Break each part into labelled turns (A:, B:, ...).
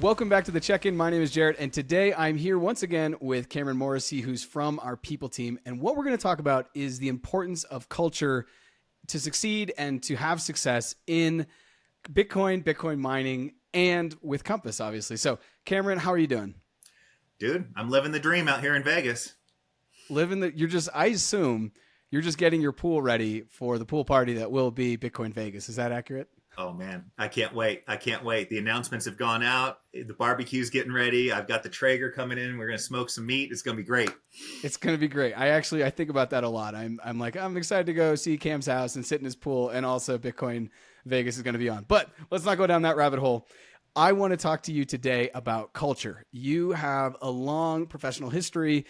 A: Welcome back to the check-in. My name is Jarrett, and today I'm here once again with Cameron Morrissey, who's from our people team. And what we're going to talk about is the importance of culture to succeed and to have success in Bitcoin mining, and with Compass, obviously. So, Cameron, how are you doing?
B: Dude, I'm living the dream out here in Vegas.
A: I assume you're just getting your pool ready for the pool party that will be Bitcoin Vegas. Is that accurate?
B: Oh man, I can't wait. I can't wait. The announcements have gone out. The barbecue's getting ready. I've got the Traeger coming in. We're going to smoke some meat. It's going to be great.
A: It's going to be great. I think about that a lot. I'm excited to go see Cam's house and sit in his pool, and also Bitcoin Vegas is going to be on. But let's not go down that rabbit hole. I want to talk to you today about culture. You have a long professional history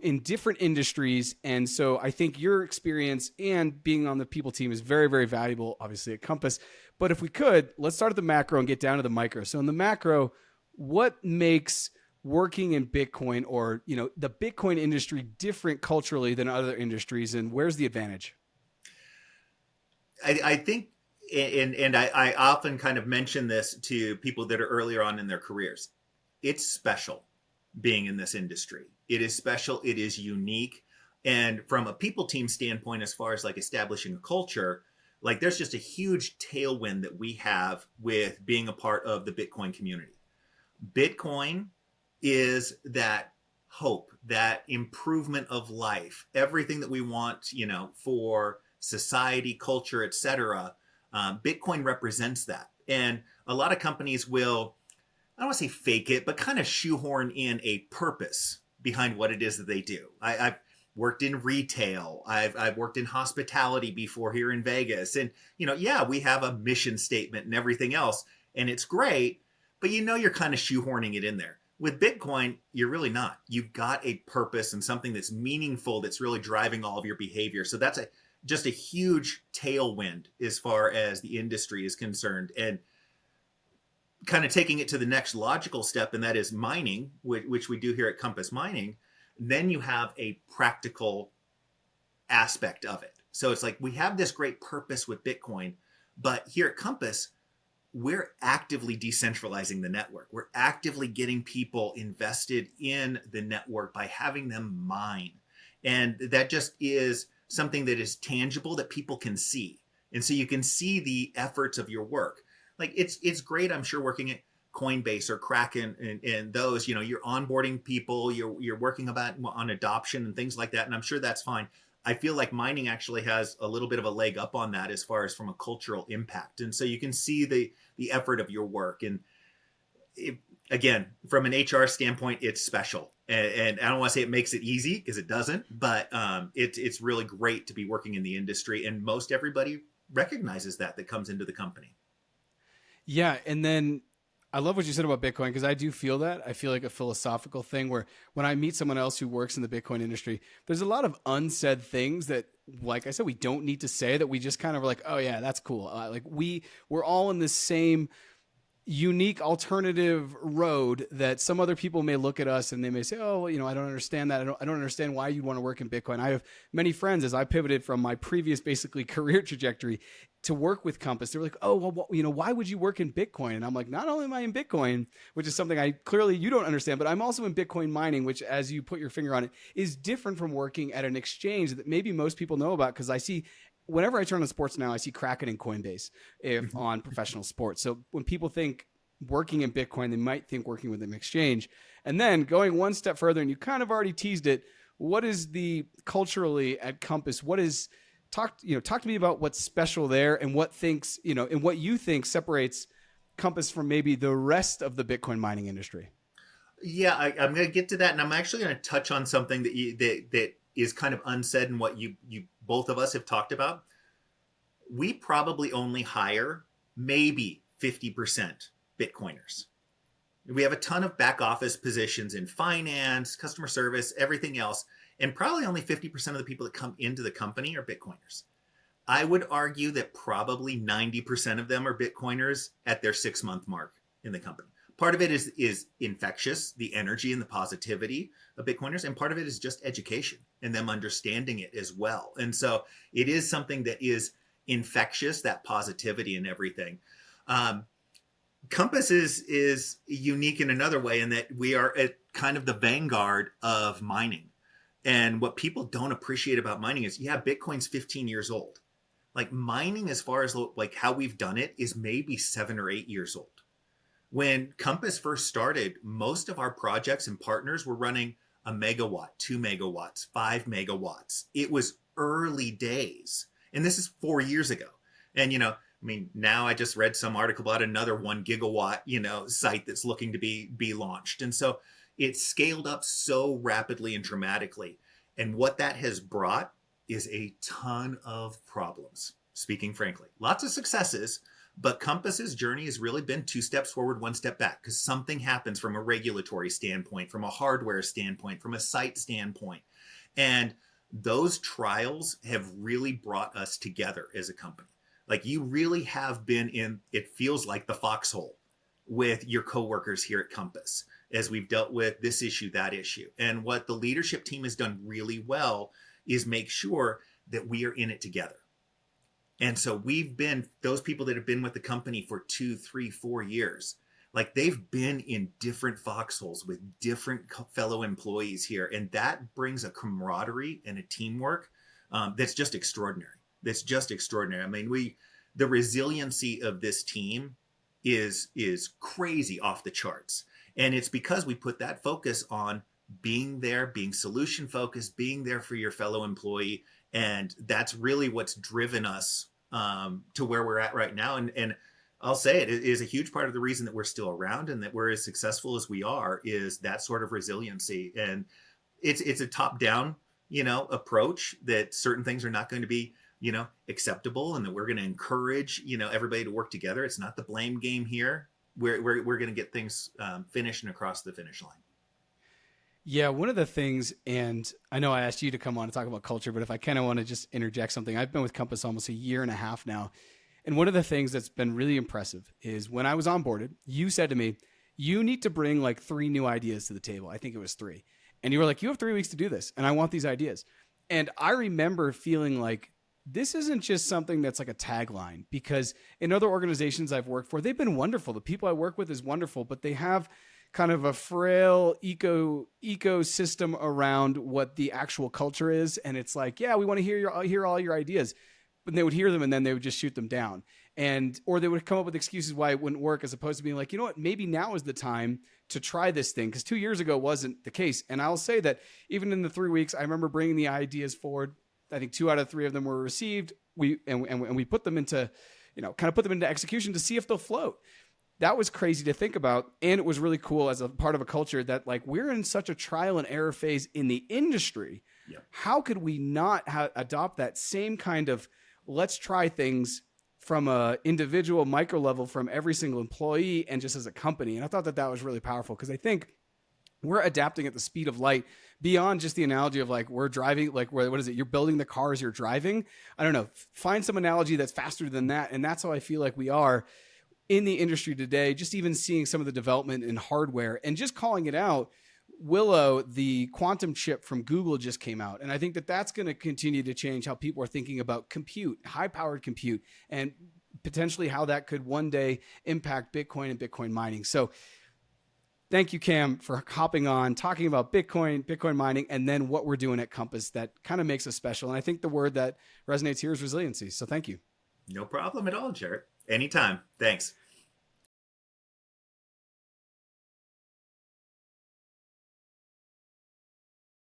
A: in different industries. And so I think your experience and being on the people team is very, very valuable, obviously, at Compass. But if we could, let's start at the macro and get down to the micro. So in the macro, what makes working in Bitcoin or, the Bitcoin industry different culturally than other industries, and where's the advantage?
B: I think, and I often kind of mention this to people that are earlier on in their careers. It's special being in this industry. It is special. It is unique. And from a people team standpoint, as far as like establishing a culture, like there's just a huge tailwind that we have with being a part of the Bitcoin community. Bitcoin is that hope, that improvement of life, everything that we want, for society, culture, etc. Bitcoin represents that. And a lot of companies will, I don't want to say fake it, but kind of shoehorn in a purpose behind what it is that they do. I've worked in retail. I've worked in hospitality before here in Vegas. And, we have a mission statement and everything else, and it's great, but you're kind of shoehorning it in there. With Bitcoin, you're really not. You've got a purpose and something that's meaningful that's really driving all of your behavior. So that's just a huge tailwind as far as the industry is concerned. And kind of taking it to the next logical step, and that is mining, which we do here at Compass Mining, then you have a practical aspect of it. So it's like we have this great purpose with Bitcoin, but here at Compass, we're actively decentralizing the network. We're actively getting people invested in the network by having them mine. And that just is something that is tangible that people can see. And so you can see the efforts of your work. Like it's great, I'm sure, working at Coinbase or Kraken and those, you're onboarding people, you're working on adoption and things like that. And I'm sure that's fine. I feel like mining actually has a little bit of a leg up on that as far as from a cultural impact. And so you can see the effort of your work. And again, from an HR standpoint, it's special. And I don't want to say it makes it easy, because it doesn't, but it's really great to be working in the industry. And most everybody recognizes that comes into the company.
A: Yeah. And then I love what you said about Bitcoin, because I do feel that. I feel like a philosophical thing where when I meet someone else who works in the Bitcoin industry, there's a lot of unsaid things that, like I said, we don't need to say, that we just kind of are like, oh yeah, that's cool. Like we're all in the same unique alternative road that some other people may look at us and they may say, oh, well, I don't understand that. I don't understand why you want to work in Bitcoin. I have many friends, as I pivoted from my previous basically career trajectory to work with Compass. They're like, oh, well, why would you work in Bitcoin? And I'm like, not only am I in Bitcoin, which is something you don't understand, but I'm also in Bitcoin mining, which, as you put your finger on it, is different from working at an exchange that maybe most people know about. Because I see, whenever I turn on sports now, I see Kraken and Coinbase on professional sports. So when people think working in Bitcoin, they might think working with an exchange. And then going one step further, and you kind of already teased it, what is the culturally at Compass? What is talk to me about what's special there, and what you think separates Compass from maybe the rest of the Bitcoin mining industry.
B: Yeah, I'm going to get to that, and I'm actually going to touch on something that is kind of unsaid in what you both of us have talked about. We probably only hire maybe 50% Bitcoiners. We have a ton of back office positions in finance, customer service, everything else. And probably only 50% of the people that come into the company are Bitcoiners. I would argue that probably 90% of them are Bitcoiners at their 6-month mark in the company. Part of it is infectious, the energy and the positivity of Bitcoiners. And part of it is just education and them understanding it as well. And so it is something that is infectious, that positivity and everything. Compass is unique in another way in that we are at kind of the vanguard of mining. And what people don't appreciate about mining is, yeah, Bitcoin's 15 years old. Like mining, as far as like how we've done it, is maybe 7 or 8 years old. When Compass first started, most of our projects and partners were running a megawatt, 2 megawatts, 5 megawatts. It was early days. And this is 4 years ago. And, I mean, now I just read some article about another 1 gigawatt, site that's looking to be launched. And so it's scaled up so rapidly and dramatically. And what that has brought is a ton of problems, speaking frankly. Lots of successes, but Compass's journey has really been 2 steps forward, 1 step back, because something happens from a regulatory standpoint, from a hardware standpoint, from a site standpoint. And those trials have really brought us together as a company. Like you really have been in, it feels like the foxhole with your coworkers here at Compass as we've dealt with this issue, that issue. And what the leadership team has done really well is make sure that we are in it together. And so we've been, those people that have been with the company for 2, 3, 4 years, like they've been in different foxholes with different fellow employees here. And that brings a camaraderie and a teamwork that's just extraordinary. That's just extraordinary. I mean, the resiliency of this team is crazy off the charts. And it's because we put that focus on being there, being solution focused, being there for your fellow employee. And that's really what's driven us to where we're at right now. And I'll say it is a huge part of the reason that we're still around and that we're as successful as we are is that sort of resiliency. And it's a top down, approach that certain things are not going to be, acceptable, and that we're going to encourage, everybody to work together. It's not the blame game here. We're going to get things finished and across the finish line.
A: Yeah, one of the things, and I know I asked you to come on and talk about culture, but if I kind of want to just interject something, I've been with Compass almost a year and a half now. And one of the things that's been really impressive is when I was onboarded, you said to me, you need to bring like 3 new ideas to the table. I think it was 3. And you were like, you have 3 weeks to do this, and I want these ideas. And I remember feeling like, this isn't just something that's like a tagline, because in other organizations I've worked for, they've been wonderful. The people I work with is wonderful, but they have kind of a frail ecosystem around what the actual culture is. And it's like, yeah, we want to hear all your ideas, but they would hear them and then they would just shoot them down. Or they would come up with excuses why it wouldn't work, as opposed to being like, you know what, maybe now is the time to try this thing. Because 2 years ago wasn't the case. And I'll say that even in the 3 weeks, I remember bringing the ideas forward. I think 2 out of 3 of them were received. We put them into, put them into execution to see if they'll float. That was crazy to think about. And it was really cool as a part of a culture that like we're in such a trial and error phase in the industry. Yeah. How could we not adopt that same kind of let's try things from a individual micro level from every single employee and just as a company? And I thought that was really powerful, because I think we're adapting at the speed of light beyond just the analogy of like we're driving, like what is it? You're building the cars you're driving. I don't know. Find some analogy that's faster than that. And that's how I feel like we are in the industry today, just even seeing some of the development in hardware and just calling it out. Willow, the quantum chip from Google, just came out. And I think that that's going to continue to change how people are thinking about compute, high-powered compute, and potentially how that could one day impact Bitcoin and Bitcoin mining. So thank you, Cam, for hopping on, talking about Bitcoin mining, and then what we're doing at Compass that kind of makes us special. And I think the word that resonates here is resiliency. So thank you.
B: No problem at all, Jarrett. Anytime. Thanks.